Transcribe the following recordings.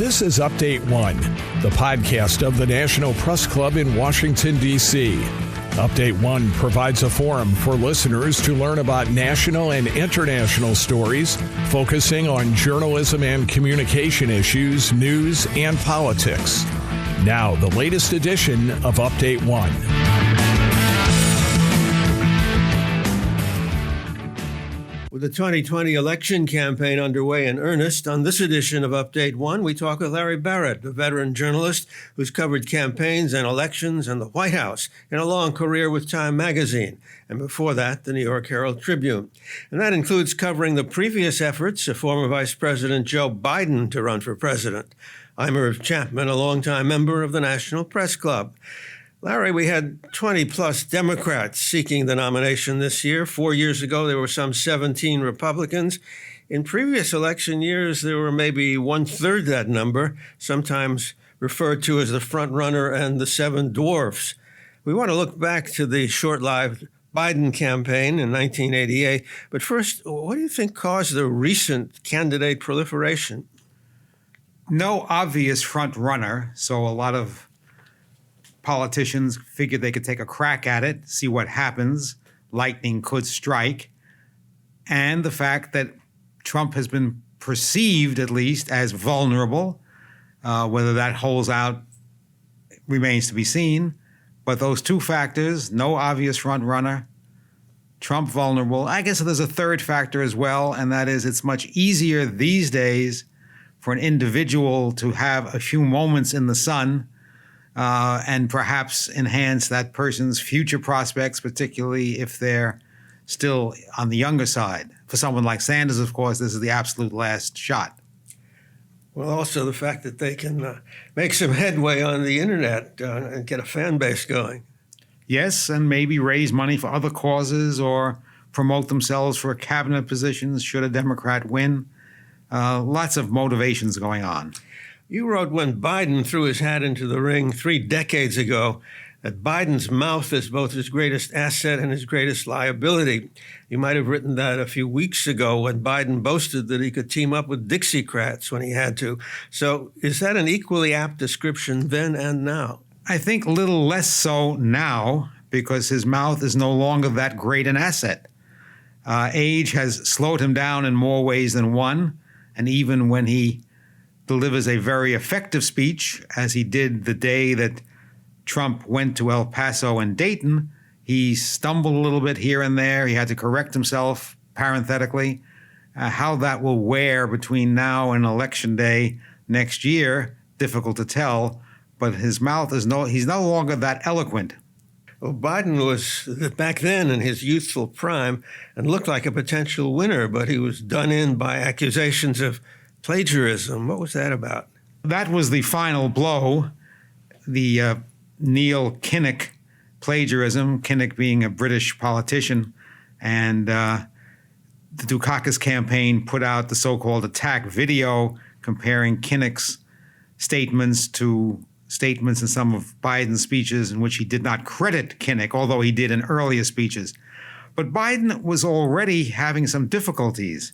This is Update One, the podcast of the National Press Club in Washington, D.C. Update One provides a forum for listeners to learn about national and international stories, focusing on journalism and communication issues, news, and politics. Now, the latest edition of Update One. With the 2020 election campaign underway in earnest, on this edition of Update One, we talk with Larry Barrett, a veteran journalist who's covered campaigns and elections and the White House in a long career with Time magazine, and before that, the New York Herald Tribune. And that includes covering the previous efforts of former Vice President Joe Biden to run for president. I'm Irv Chapman, a longtime member of the National Press Club. Larry, we had 20-plus Democrats seeking the nomination this year. 4 years ago, there were some 17 Republicans. In previous election years, there were maybe one-third that number, sometimes referred to as the front runner and the seven dwarfs. We want to look back to the short-lived Biden campaign in 1988. But first, what do you think caused the recent candidate proliferation? No obvious front runner, so a lot of politicians figured they could take a crack at it, see what happens. Lightning could strike. And the fact that Trump has been perceived, at least, as vulnerable. Whether that holds out remains to be seen. But those two factors, no obvious front runner, Trump vulnerable. I guess there's a third factor as well, and that is it's much easier these days for an individual to have a few moments in the sun and perhaps enhance that person's future prospects, particularly if they're still on the younger side. For someone like Sanders, of course, this is the absolute last shot. Well, also the fact that they can make some headway on the internet and get a fan base going. Yes, and maybe raise money for other causes or promote themselves for cabinet positions should a Democrat win. Lots of motivations going on. You wrote when Biden threw his hat into the ring 3 decades ago that Biden's mouth is both his greatest asset and his greatest liability. You might have written that a few weeks ago when Biden boasted that he could team up with Dixiecrats when he had to. So is that an equally apt description then and now? I think a little less so now because his mouth is no longer that great an asset. Age has slowed him down in more ways than one, and even when he delivers a very effective speech, as he did the day that Trump went to El Paso and Dayton, he stumbled a little bit here and there. He had to correct himself parenthetically. How that will wear between now and Election Day next year, difficult to tell, but his mouth is he's no longer that eloquent. Well, Biden was back then in his youthful prime and looked like a potential winner, but he was done in by accusations of plagiarism. What was that about? That was the final blow, the Neil Kinnock plagiarism, Kinnock being a British politician. And the Dukakis campaign put out the so-called attack video comparing Kinnock's statements to statements in some of Biden's speeches in which he did not credit Kinnock, although he did in earlier speeches. But Biden was already having some difficulties.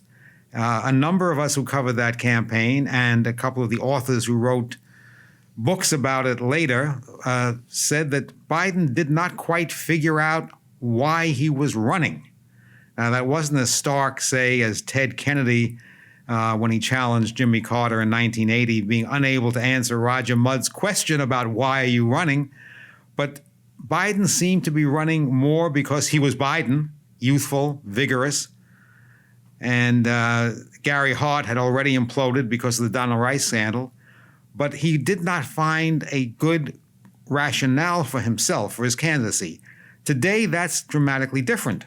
A number of us who covered that campaign and a couple of the authors who wrote books about it later said that Biden did not quite figure out why he was running. Now, that wasn't as stark, say, as Ted Kennedy when he challenged Jimmy Carter in 1980, being unable to answer Roger Mudd's question about why are you running. But Biden seemed to be running more because he was Biden, youthful, vigorous. And Gary Hart had already imploded because of the Donald Rice scandal. But he did not find a good rationale for himself, for his candidacy. Today, that's dramatically different.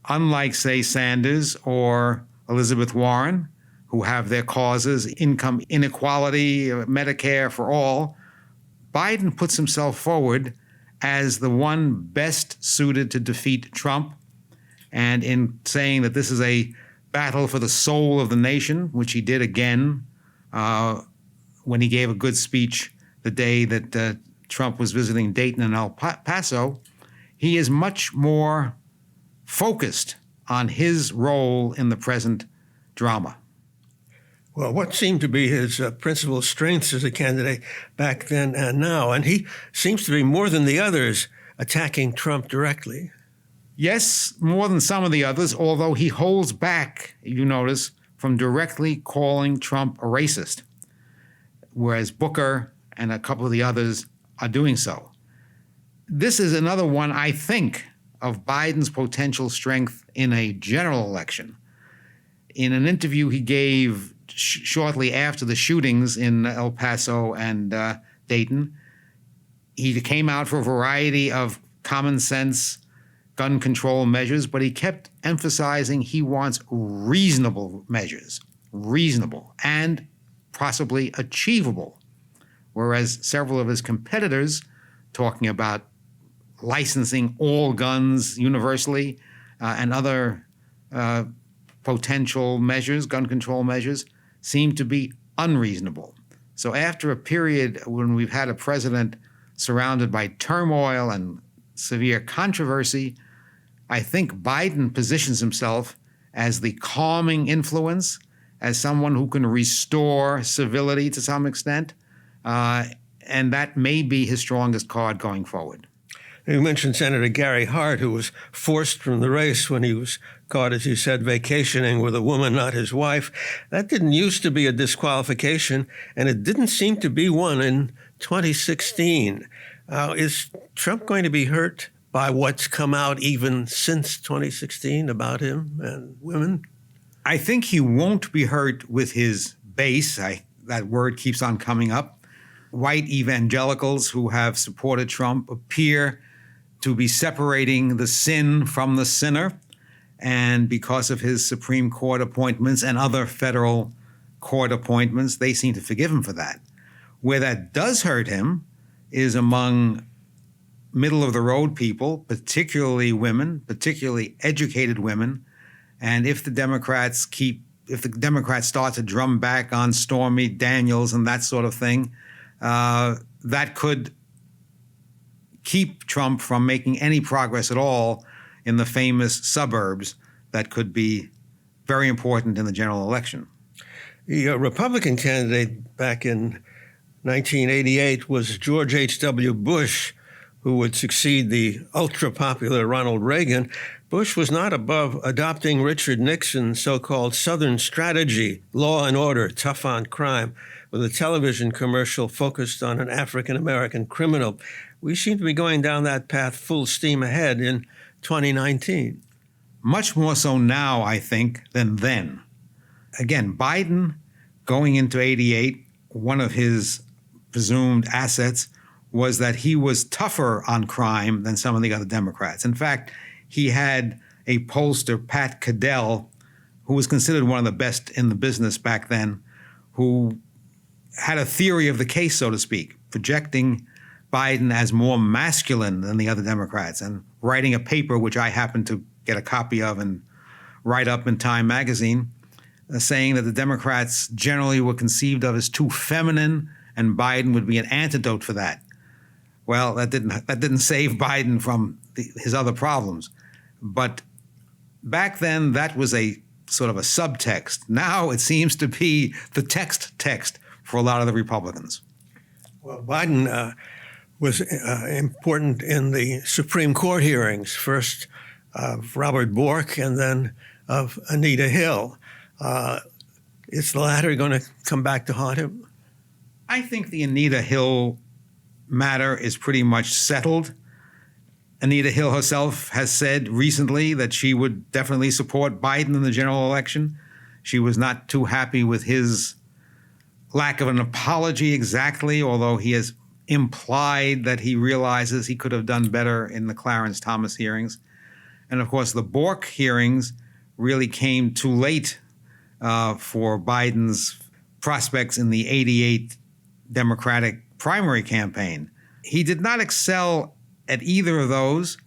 Unlike, say, Sanders or Elizabeth Warren, who have their causes, income inequality, Medicare for all, Biden puts himself forward as the one best suited to defeat Trump. And in saying that this is a battle for the soul of the nation, which he did again when he gave a good speech the day that Trump was visiting Dayton and El Paso, he is much more focused on his role in the present drama. Well, what seemed to be his principal strengths as a candidate back then and now? And he seems to be, more than the others, attacking Trump directly. Yes, more than some of the others, although he holds back, you notice, from directly calling Trump a racist, whereas Booker and a couple of the others are doing so. This is another one, I think, of Biden's potential strength in a general election. In an interview he gave shortly after the shootings in El Paso and Dayton, he came out for a variety of common sense gun control measures, but he kept emphasizing he wants reasonable measures, reasonable and possibly achievable, whereas several of his competitors, talking about licensing all guns universally and other potential measures, gun control measures, seem to be unreasonable. So after a period when we've had a president surrounded by turmoil and severe controversy, I think Biden positions himself as the calming influence, as someone who can restore civility to some extent, and that may be his strongest card going forward. You mentioned Senator Gary Hart, who was forced from the race when he was caught, as you said, vacationing with a woman, not his wife. That didn't used to be a disqualification, and it didn't seem to be one in 2016. Is Trump going to be hurt by what's come out even since 2016 about him and women? I think he won't be hurt with his base. That word keeps on coming up. White evangelicals who have supported Trump appear to be separating the sin from the sinner. And because of his Supreme Court appointments and other federal court appointments, they seem to forgive him for that. Where that does hurt him is among middle-of-the-road people, particularly women, particularly educated women. And if the Democrats start to drum back on Stormy Daniels and that sort of thing, that could keep Trump from making any progress at all in the famous suburbs that could be very important in the general election. The Republican candidate back in 1988 was George H.W. Bush, who would succeed the ultra-popular Ronald Reagan. Bush was not above adopting Richard Nixon's so-called Southern strategy, law and order, tough on crime, with a television commercial focused on an African-American criminal. We seem to be going down that path full steam ahead in 2019. Much more so now, I think, than then. Again, Biden, going into 88, one of his presumed assets was that he was tougher on crime than some of the other Democrats. In fact, he had a pollster, Pat Cadell, who was considered one of the best in the business back then, who had a theory of the case, so to speak, projecting Biden as more masculine than the other Democrats and writing a paper, which I happened to get a copy of and write up in Time magazine, saying that the Democrats generally were conceived of as too feminine and Biden would be an antidote for that. Well, that didn't save Biden from his other problems. But back then, that was a sort of a subtext. Now it seems to be the text for a lot of the Republicans. Well, Biden was important in the Supreme Court hearings, first of Robert Bork and then of Anita Hill. Is the latter going to come back to haunt him? I think the Anita Hill matter is pretty much settled. Anita Hill herself has said recently that she would definitely support Biden in the general election. She was not too happy with his lack of an apology exactly, although he has implied that he realizes he could have done better in the Clarence Thomas hearings. And of course, the Bork hearings really came too late for Biden's prospects in the 88 Democratic primary campaign. He did not excel at either of those,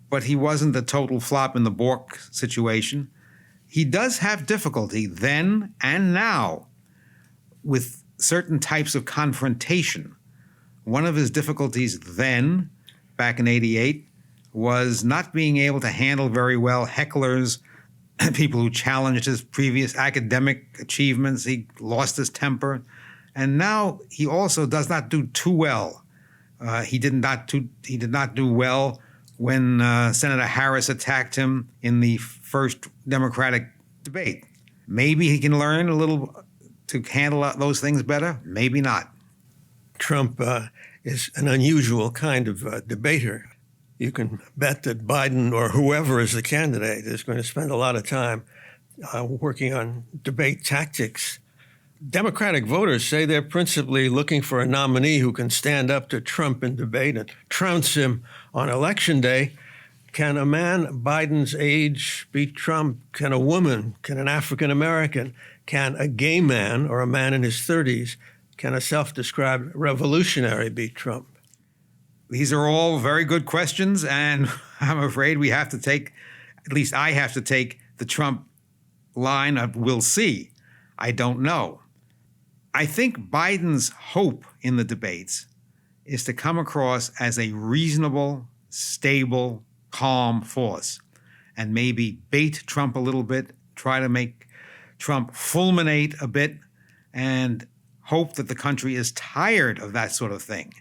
but he wasn't a total flop in the Bork situation. He does have difficulty then and now with certain types of confrontation. One of his difficulties then, back in 88, was not being able to handle very well hecklers people who challenged his previous academic achievements. He lost his temper. And now he also does not do too well. He did not do well when Senator Harris attacked him in the first Democratic debate. Maybe he can learn a little to handle those things better. Maybe not. Trump is an unusual kind of debater. You can bet that Biden or whoever is the candidate is going to spend a lot of time working on debate tactics. Democratic voters say they're principally looking for a nominee who can stand up to Trump in debate and trounce him on Election Day. Can a man Biden's age beat Trump? Can a woman? Can an African American? Can a gay man or a man in his 30s? Can a self-described revolutionary beat Trump? These are all very good questions, and I'm afraid we have to take, at least I have to take the Trump line of we'll see. I don't know. I think Biden's hope in the debates is to come across as a reasonable, stable, calm force and maybe bait Trump a little bit, try to make Trump fulminate a bit, and hope that the country is tired of that sort of thing.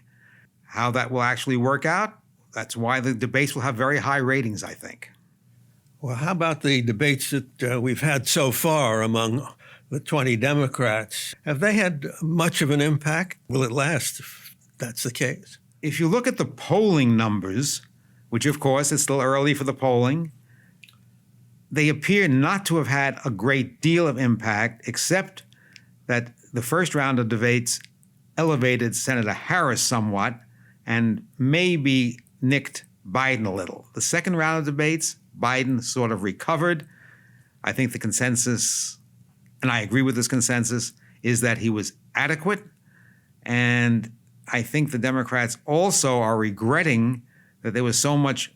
How that will actually work out, that's why the debates will have very high ratings, I think. Well, how about the debates that we've had so far among the 20 Democrats? Have they had much of an impact? Will it last if that's the case? If you look at the polling numbers, which of course is still early for the polling, they appear not to have had a great deal of impact, except that the first round of debates elevated Senator Harris somewhat and maybe nicked Biden a little. The second round of debates, Biden sort of recovered. I think the consensus, and I agree with this consensus, is that he was adequate. And I think the Democrats also are regretting that there was so much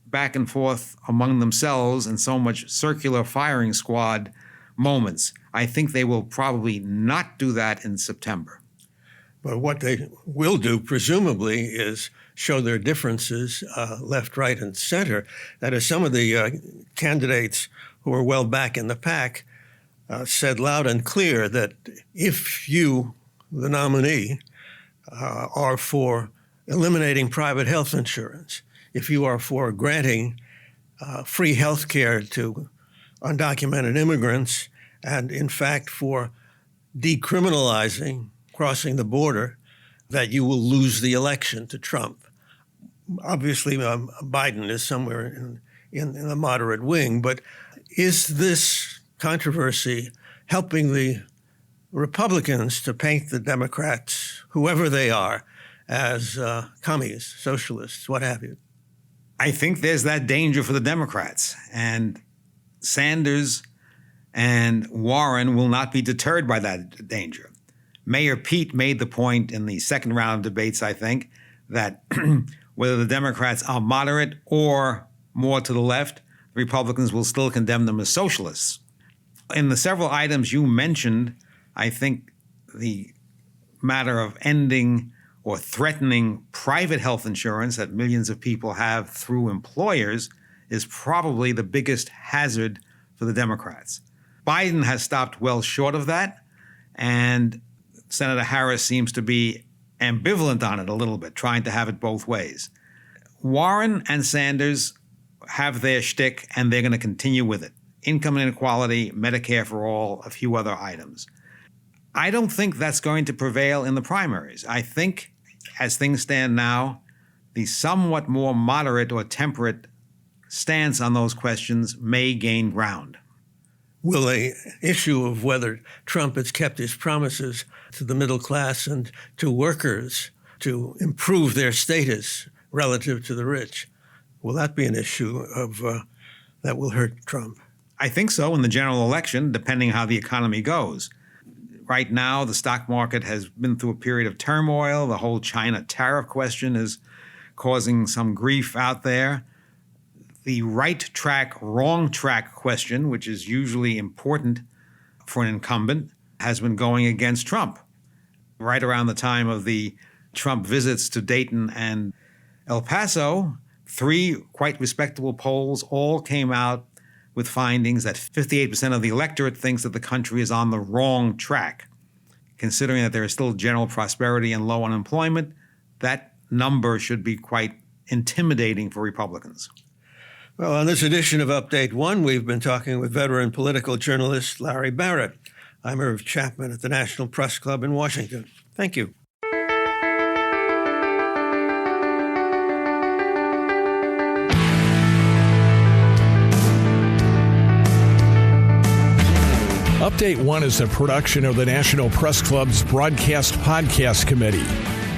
back and forth among themselves and so much circular firing squad moments. I think they will probably not do that in September. But what they will do, presumably, is show their differences left, right, and center. That is, some of the candidates who are well back in the pack said loud and clear that if you, the nominee, are for eliminating private health insurance, if you are for granting free health care to undocumented immigrants, and in fact for decriminalizing crossing the border, that you will lose the election to Trump. Obviously, Biden is somewhere in the moderate wing, but is this controversy helping the Republicans to paint the Democrats, whoever they are, as commies, socialists, what have you? I think there's that danger for the Democrats, and Sanders and Warren will not be deterred by that danger. Mayor Pete made the point in the second round of debates, I think, that whether the Democrats are moderate or more to the left, Republicans will still condemn them as socialists. In the several items you mentioned, I think the matter of ending or threatening private health insurance that millions of people have through employers is probably the biggest hazard for the Democrats. Biden has stopped well short of that, and Senator Harris seems to be ambivalent on it a little bit, trying to have it both ways. Warren and Sanders have their shtick, and they're going to continue with it. Income inequality, Medicare for all, a few other items. I don't think that's going to prevail in the primaries. I think, as things stand now, the somewhat more moderate or temperate stance on those questions may gain ground. Will the issue of whether Trump has kept his promises to the middle class and to workers to improve their status relative to the rich, will that be an issue of that will hurt Trump? I think so in the general election, depending how the economy goes. Right now, the stock market has been through a period of turmoil. The whole China tariff question is causing some grief out there. The right track, wrong track question, which is usually important for an incumbent, has been going against Trump. Right around the time of the Trump visits to Dayton and El Paso, 3 quite respectable polls all came out with findings that 58% of the electorate thinks that the country is on the wrong track. Considering that there is still general prosperity and low unemployment, that number should be quite intimidating for Republicans. Well, on this edition of Update One, we've been talking with veteran political journalist Larry Barrett. I'm Irv Chapman at the National Press Club in Washington. Thank you. Update One is a production of the National Press Club's Broadcast Podcast Committee.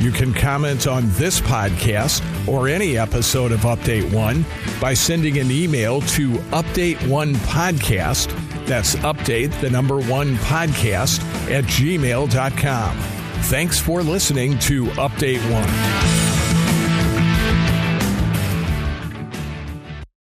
You can comment on this podcast or any episode of Update One by sending an email to update1podcast. That's update, the number 1 podcast @gmail.com. Thanks for listening to Update One.